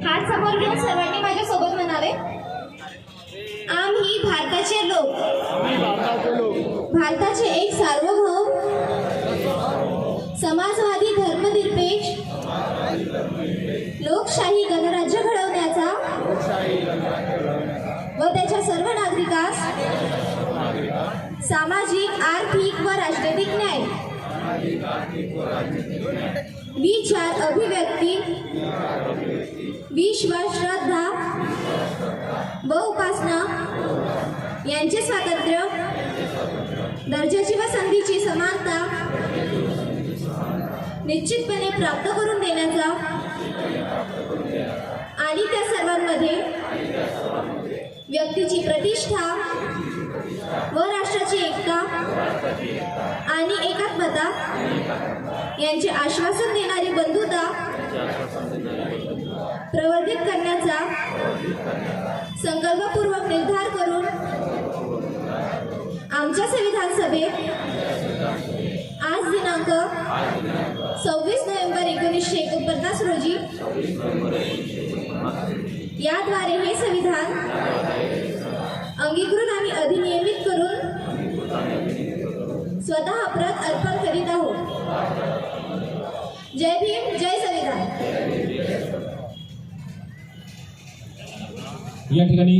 हात समोर घेऊन सर्वांनी माझ्या सोबत म्हणावे, आम्ही भारताचे लोक, भारताचे एक सार्वभौम समाजवादी धर्मनिरपेक्ष लोकशाही गणराज्य घडवण्याचा व त्याच्या सर्व नागरिकास सामाजिक, आर्थिक व राजनैतिक न्याय, विचार, अभिव्यक्ती, विश्वास, श्रद्धा व उपासना यांचे स्वातंत्र्य, दर्जाची व संधीची समानता निश्चितपणे प्राप्त करून देण्याचा आणि त्या सर्वांमध्ये व्यक्तीची प्रतिष्ठा व राष्ट्राची एकता आणि एकात्मता यांचे आश्वासन देणारी बंधुता प्रवर्धित करण्याचा संकल्पपूर्वक निर्धार करून आमच्या संविधान सभेत आज दिनांक 26 नोव्हेंबर 1949 रोजी याद्वारे हे संविधान अंगीकृत आणि अधिनियमित करून स्वतः प्रत अर्पण करीत आहोत. जय भीम, जय संविधान. या ठिकाणी